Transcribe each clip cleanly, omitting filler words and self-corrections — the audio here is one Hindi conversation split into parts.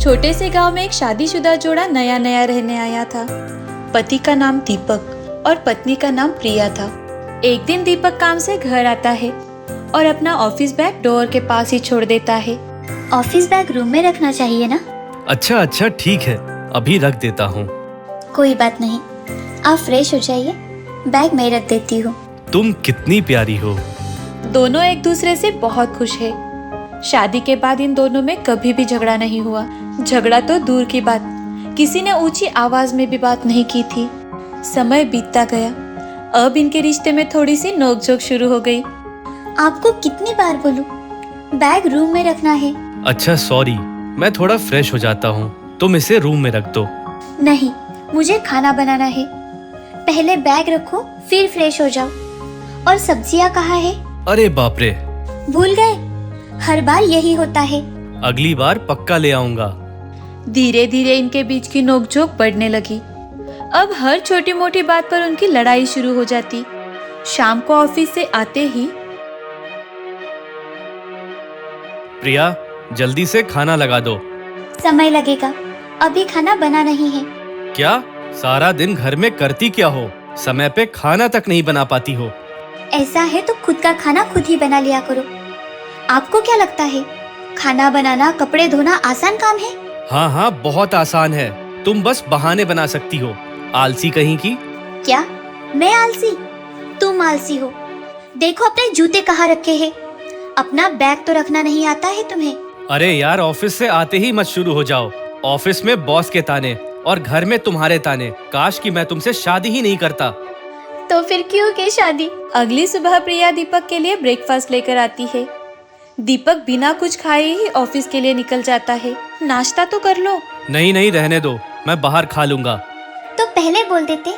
छोटे से गांव में एक शादीशुदा जोड़ा नया नया रहने आया था। पति का नाम दीपक और पत्नी का नाम प्रिया था। एक दिन दीपक काम से घर आता है और अपना ऑफिस बैग डोर के पास ही छोड़ देता है। ऑफिस बैग रूम में रखना चाहिए ना? अच्छा ठीक है, अभी रख देता हूँ। कोई बात नहीं, आप फ्रेश हो जाइए, बैग मैं रख देती हूँ। तुम कितनी प्यारी हो। दोनों एक दूसरे से बहुत खुश है। शादी के बाद इन दोनों में कभी भी झगड़ा नहीं हुआ। झगड़ा तो दूर की बात, किसी ने ऊंची आवाज में भी बात नहीं की थी। समय बीतता गया, अब इनके रिश्ते में थोड़ी सी नोकझोंक शुरू हो गई। आपको कितनी बार बोलूं, बैग रूम में रखना है। अच्छा सॉरी, मैं थोड़ा फ्रेश हो जाता हूँ, तुम इसे रूम में रख दो। नहीं, मुझे खाना बनाना है। पहले बैग रखो फिर फ्रेश हो जाओ। और सब्जियाँ कहाँ है? अरे बाप रे, भूल गए? हर बार यही होता है। अगली बार पक्का ले आऊंगा। धीरे धीरे इनके बीच की नोकझोंक बढ़ने लगी। अब हर छोटी मोटी बात पर उनकी लड़ाई शुरू हो जाती। शाम को ऑफिस से आते ही, प्रिया जल्दी से खाना लगा दो। समय लगेगा, अभी खाना बना नहीं है। क्या सारा दिन घर में करती क्या हो? समय पे खाना तक नहीं बना पाती हो। ऐसा है तो खुद का खाना खुद ही बना लिया करो। आपको क्या लगता है खाना बनाना, कपड़े धोना आसान काम है? हाँ बहुत आसान है, तुम बस बहाने बना सकती हो। आलसी कहीं की। क्या मैं आलसी? तुम आलसी हो। देखो अपने जूते कहाँ रखे हैं। अपना बैग तो रखना नहीं आता है तुम्हें? अरे यार, ऑफिस से आते ही मत शुरू हो जाओ। ऑफिस में बॉस के ताने और घर में तुम्हारे ताने। काश कि मैं तुमसे शादी ही नहीं करता। तो फिर क्यों की शादी? अगली सुबह प्रिया दीपक के लिए ब्रेकफास्ट लेकर आती है। दीपक बिना कुछ खाए ही ऑफिस के लिए निकल जाता है। नाश्ता तो कर लो। नहीं रहने दो, मैं बाहर खा लूंगा। तो पहले बोल देते।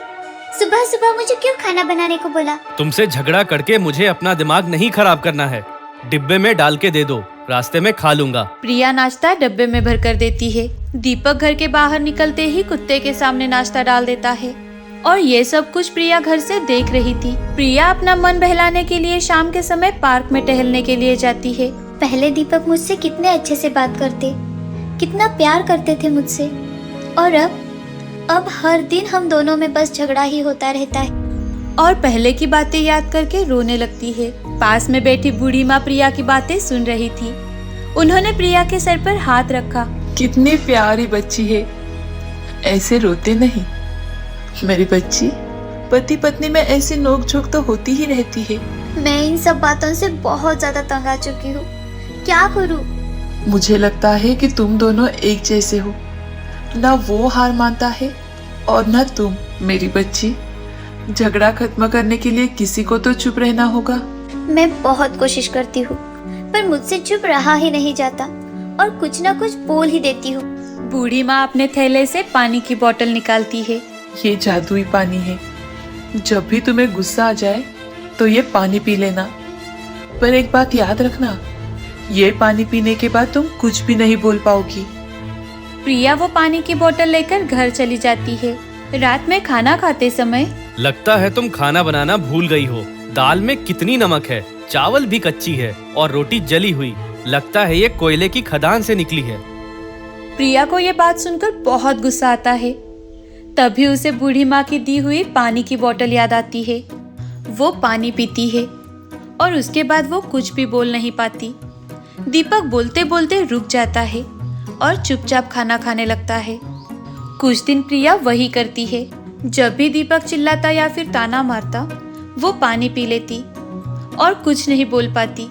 सुबह सुबह मुझे क्यों खाना बनाने को बोला? तुमसे झगड़ा करके मुझे अपना दिमाग नहीं खराब करना है। डिब्बे में डाल के दे दो, रास्ते में खा लूंगा। प्रिया नाश्ता डब्बे में भर कर देती है। दीपक घर के बाहर निकलते ही कुत्ते के सामने नाश्ता डाल देता है और ये सब कुछ प्रिया घर से देख रही थी। प्रिया अपना मन बहलाने के लिए शाम के समय पार्क में टहलने के लिए जाती है। पहले दीपक मुझसे कितने अच्छे से बात करते, कितना प्यार करते थे मुझसे, और अब हर दिन हम दोनों में बस झगड़ा ही होता रहता है। और पहले की बातें याद करके रोने लगती है। पास में बैठी बूढ़ी माँ प्रिया की बातें सुन रही थी। उन्होंने प्रिया के सर पर हाथ रखा। कितनी प्यारी बच्ची है, ऐसे रोते नहीं मेरी बच्ची। पति पत्नी में ऐसी नोकझोंक तो होती ही रहती है। मैं इन सब बातों से बहुत ज्यादा तंग आ चुकी हूँ, क्या करूँ? मुझे लगता है कि तुम दोनों एक जैसे हो, ना वो हार मानता है और ना तुम। मेरी बच्ची, झगड़ा खत्म करने के लिए किसी को तो चुप रहना होगा। मैं बहुत कोशिश करती हूँ पर मुझसे चुप रहा ही नहीं जाता और कुछ ना कुछ बोल ही देती हूँ। बूढ़ी माँ अपने थैले से पानी की बोतल निकालती है। ये जादुई पानी है, जब भी तुम्हें गुस्सा आ जाए तो ये पानी पी लेना। पर एक बात याद रखना, ये पानी पीने के बाद तुम कुछ भी नहीं बोल पाओगी। प्रिया वो पानी की बोतल लेकर घर चली जाती है। रात में खाना खाते समय, लगता है तुम खाना बनाना भूल गई हो। दाल में कितनी नमक है, चावल भी कच्ची है और रोटी जली हुई। लगता है ये कोयले की खदान से निकली है। प्रिया को ये बात सुनकर बहुत गुस्सा आता है। तभी उसे बूढ़ी माँ की दी हुई पानी की बोतल याद आती है। वो पानी पीती है और उसके बाद वो कुछ भी बोल नहीं पाती। दीपक बोलते बोलते रुक जाता है और चुपचाप खाना खाने लगता है। कुछ दिन प्रिया वही करती है। जब भी दीपक चिल्लाता या फिर ताना मारता, वो पानी पी लेती और कुछ नहीं बोल पाती।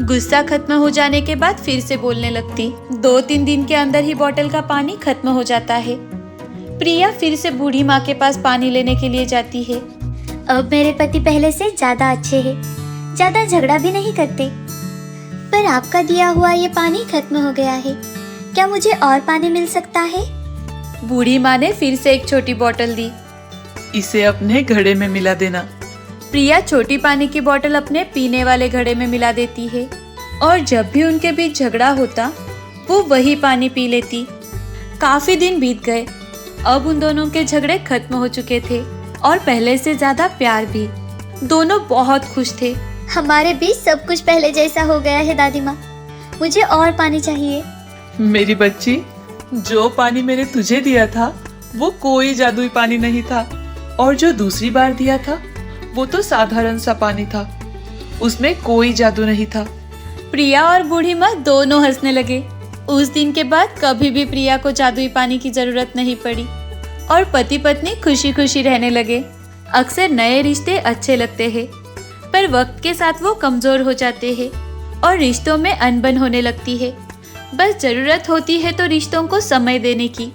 गुस्सा खत्म हो जाने के बाद फिर से बोलने लगती। 2-3 दिन के अंदर ही बोतल का पानी खत्म हो जाता है। प्रिया फिर से बूढ़ी माँ के पास पानी लेने के लिए जाती है। अब मेरे पति पहले से ज्यादा अच्छे हैं, ज्यादा झगड़ा भी नहीं करते। पर आपका दिया हुआ ये पानी खत्म हो गया है, क्या मुझे और पानी मिल सकता है? बूढ़ी माँ ने फिर से एक छोटी बोतल दी। इसे अपने घड़े में मिला देना। प्रिया छोटी पानी की बोतल अपने पीने वाले घड़े में मिला देती है और जब भी उनके बीच झगड़ा होता, वो वही पानी पी लेती। काफी दिन बीत गए। अब उन दोनों के झगड़े खत्म हो चुके थे और पहले से ज्यादा प्यार भी। दोनों बहुत खुश थे। हमारे बीच सब कुछ पहले जैसा हो गया है दादी माँ। मुझे और पानी चाहिए। मेरी बच्ची, जो पानी मैंने तुझे दिया था वो कोई जादुई पानी नहीं था, और जो दूसरी बार दिया था वो तो साधारण सा पानी था, उसमें कोई जादू नहीं था। प्रिया और बूढ़ी माँ दोनों हंसने लगे। उस दिन के बाद कभी भी प्रिया को जादुई पानी की जरूरत नहीं पड़ी और पति पत्नी खुशी खुशी रहने लगे। अक्सर नए रिश्ते अच्छे लगते हैं, पर वक्त के साथ वो कमजोर हो जाते हैं और रिश्तों में अनबन होने लगती है। बस जरूरत होती है तो रिश्तों को समय देने की।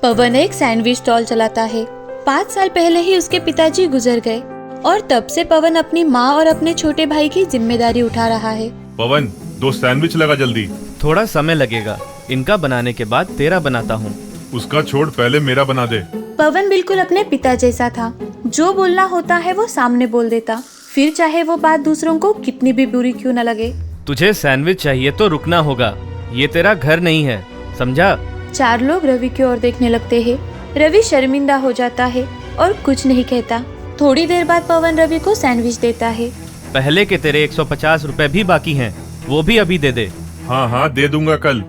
पवन एक सैंडविच स्टॉल चलाता है। 5 साल पहले ही उसके पिताजी गुजर गए और तब से पवन अपनी माँ और अपने छोटे भाई की जिम्मेदारी उठा रहा है। पवन 2 सैंडविच लगा जल्दी। थोड़ा समय लगेगा, इनका बनाने के बाद तेरा बनाता हूँ। उसका छोड़, पहले मेरा बना दे। पवन बिल्कुल अपने पिता जैसा था। जो बोलना होता है वो सामने बोल देता, फिर चाहे वो बात दूसरों को कितनी भी बुरी क्यों न लगे। तुझे सैंडविच चाहिए तो रुकना होगा, ये तेरा घर नहीं है, समझा? 4 लोग रवि की ओर देखने लगते हैं। रवि शर्मिंदा हो जाता है और कुछ नहीं कहता। थोड़ी देर बाद पवन रवि को सैंडविच देता है। पहले के तेरे 150 रुपए भी बाकी हैं, वो भी अभी दे दे। हाँ हाँ दे दूंगा कल।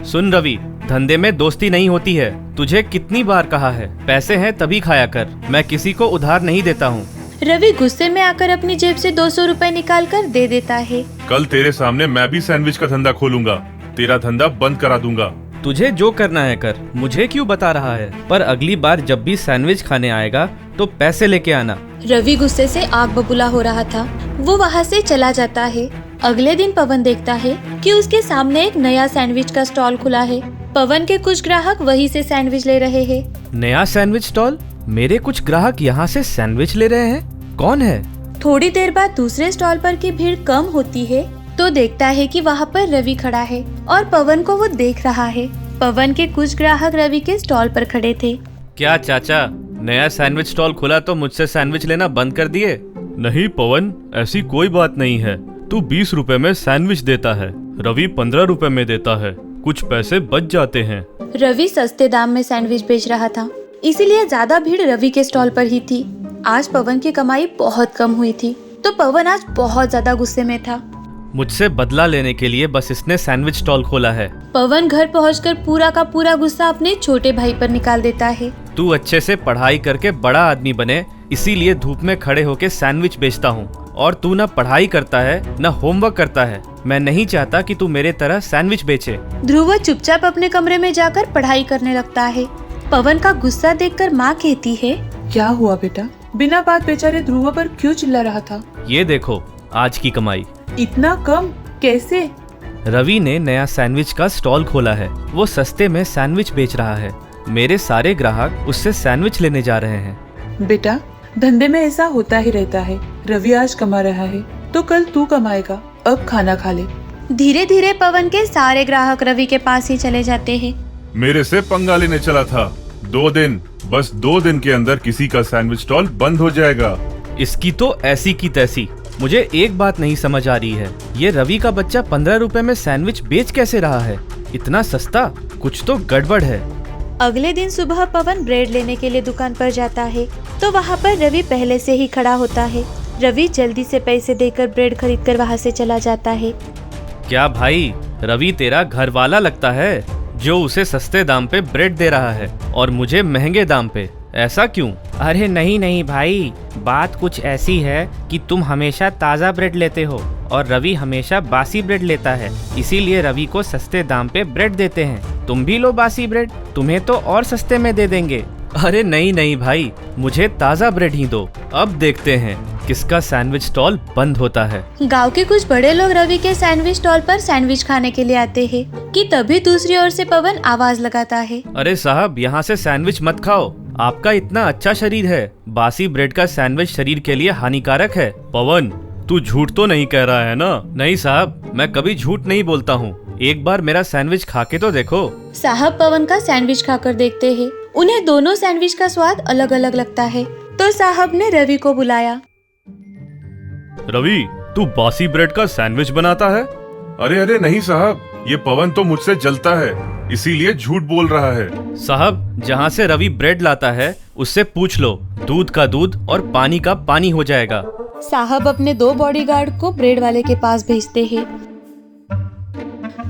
सुन रवि, धंधे में दोस्ती नहीं होती है, तुझे कितनी बार कहा है, पैसे हैं तभी खाया कर, मैं किसी को उधार नहीं देता हूँ। रवि गुस्से में आकर अपनी जेब से 200 रुपए निकाल कर दे देता है। कल तेरे सामने मैं भी सैंडविच का धंधा खोलूंगा, तेरा धंधा बंद करा दूंगा। तुझे जो करना है कर, मुझे क्यों बता रहा है? पर अगली बार जब भी सैंडविच खाने आएगा तो पैसे लेके आना। रवि गुस्से से आग बबूला हो रहा था। वो वहाँ से चला जाता है। अगले दिन पवन देखता है कि उसके सामने एक नया सैंडविच का स्टॉल खुला है। पवन के कुछ ग्राहक वहीं से सैंडविच ले रहे हैं। नया सैंडविच स्टॉल? मेरे कुछ ग्राहक यहाँ से सैंडविच ले रहे हैं, कौन है? थोड़ी देर बाद दूसरे स्टॉल पर की भीड़ कम होती है तो देखता है कि वहाँ पर रवि खड़ा है और पवन को वो देख रहा है। पवन के कुछ ग्राहक रवि के स्टॉल पर खड़े थे। क्या चाचा, नया सैंडविच स्टॉल खुला तो मुझसे सैंडविच लेना बंद कर दिए? नहीं पवन, ऐसी कोई बात नहीं है। तू 20 रुपए में सैंडविच देता है, रवि 15 रुपए में देता है, कुछ पैसे बच जाते हैं। रवि सस्ते दाम में सैंडविच बेच रहा था, इसीलिए ज्यादा भीड़ रवि के स्टॉल पर ही थी। आज पवन की कमाई बहुत कम हुई थी तो पवन आज बहुत ज्यादा गुस्से में था। मुझसे बदला लेने के लिए बस इसने सैंडविच स्टॉल खोला है। पवन घर पहुंचकर पूरा का पूरा गुस्सा अपने छोटे भाई पर निकाल देता है। तू अच्छे से पढ़ाई करके बड़ा आदमी बने, इसीलिए धूप में खड़े होके सैंडविच बेचता हूँ, और तू न पढ़ाई करता है न होमवर्क करता है। मैं नहीं चाहता कि तू मेरे तरह सैंडविच बेचे। ध्रुव चुपचाप अपने कमरे में जाकर पढ़ाई करने लगता है। पवन का गुस्सा देखकर माँ कहती है, क्या हुआ बेटा? बिना बात बेचारे ध्रुव पर क्यों चिल्ला रहा था? ये देखो आज की कमाई। इतना कम कैसे? रवि ने नया सैंडविच का स्टॉल खोला है, वो सस्ते में सैंडविच बेच रहा है। मेरे सारे ग्राहक उससे सैंडविच लेने जा रहे हैं। बेटा, धंधे में ऐसा होता ही रहता है। रवि आज कमा रहा है तो कल तू कमाएगा, अब खाना खा ले। धीरे धीरे पवन के सारे ग्राहक रवि के पास ही चले जाते हैं। मेरे से पंगा लेने चला था। 2 दिन, बस 2 दिन के अंदर किसी का सैंडविच स्टॉल बंद हो जाएगा। इसकी तो ऐसी की तैसी। मुझे एक बात नहीं समझ आ रही है, ये रवि का बच्चा 15 रुपए में सैंडविच बेच कैसे रहा है? इतना सस्ता, कुछ तो गड़बड़ है। अगले दिन सुबह पवन ब्रेड लेने के लिए दुकान पर जाता है तो वहाँ पर रवि पहले से ही खड़ा होता है। रवि जल्दी से पैसे देकर ब्रेड खरीदकर वहाँ से चला जाता है। क्या भाई, रवि तेरा घर वाला लगता है जो उसे सस्ते दाम पे ब्रेड दे रहा है और मुझे महंगे दाम पे, ऐसा क्यों? अरे नहीं नहीं भाई, बात कुछ ऐसी है कि तुम हमेशा ताज़ा ब्रेड लेते हो और रवि हमेशा बासी ब्रेड लेता है, इसीलिए रवि को सस्ते दाम पे ब्रेड देते हैं। तुम भी लो बासी ब्रेड, तुम्हें तो और सस्ते में दे देंगे। अरे नहीं नहीं भाई, मुझे ताज़ा ब्रेड ही दो। अब देखते हैं किसका सैंडविच स्टॉल बंद होता है। गांव के कुछ बड़े लोग रवि के सैंडविच स्टॉल पर सैंडविच खाने के लिए आते हैं कि तभी दूसरी ओर से पवन आवाज लगाता है, अरे साहब, यहाँ से सैंडविच मत खाओ, आपका इतना अच्छा शरीर है, बासी ब्रेड का सैंडविच शरीर के लिए हानिकारक है। पवन, तू झूठ तो नहीं कह रहा है ना? नहीं साहब, मैं कभी झूठ नहीं बोलता हूँ, एक बार मेरा सैंडविच खा के तो देखो। साहब पवन का सैंडविच खाकर देखते हैं। उन्हें दोनों सैंडविच का स्वाद अलग अलग लगता है तो साहब ने रवि को बुलाया। रवि, तू बासी ब्रेड का सैंडविच बनाता है? अरे अरे नहीं साहब, ये पवन तो मुझसे जलता है, इसीलिए झूठ बोल रहा है। साहब, जहाँ से रवि ब्रेड लाता है उससे पूछ लो, दूध का दूध और पानी का पानी हो जाएगा। साहब अपने 2 बॉडीगार्ड को ब्रेड वाले के पास भेजते हैं।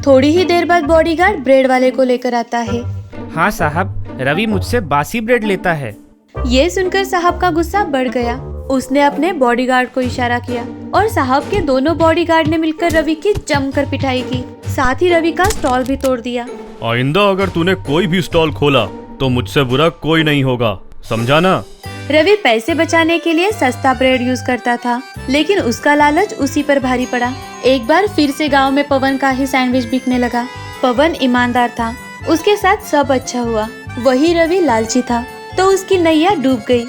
थोड़ी ही देर बाद बॉडीगार्ड ब्रेड वाले को लेकर आता है। हाँ साहब, रवि मुझसे बासी ब्रेड लेता है। ये सुनकर साहब का गुस्सा बढ़ गया। उसने अपने बॉडीगार्ड को इशारा किया और साहब के दोनों बॉडीगार्ड ने मिलकर रवि की जमकर पिटाई की। साथ ही रवि का स्टॉल भी तोड़ दिया। आइंदा अगर तूने कोई भी स्टॉल खोला तो मुझसे बुरा कोई नहीं होगा, समझा ना? रवि पैसे बचाने के लिए सस्ता ब्रेड यूज करता था, लेकिन उसका लालच उसी पर भारी पड़ा। एक बार फिर से गांव में पवन का ही सैंडविच बिकने लगा। पवन ईमानदार था, उसके साथ सब अच्छा हुआ। वही रवि लालची था, तो उसकी नैया डूब गई।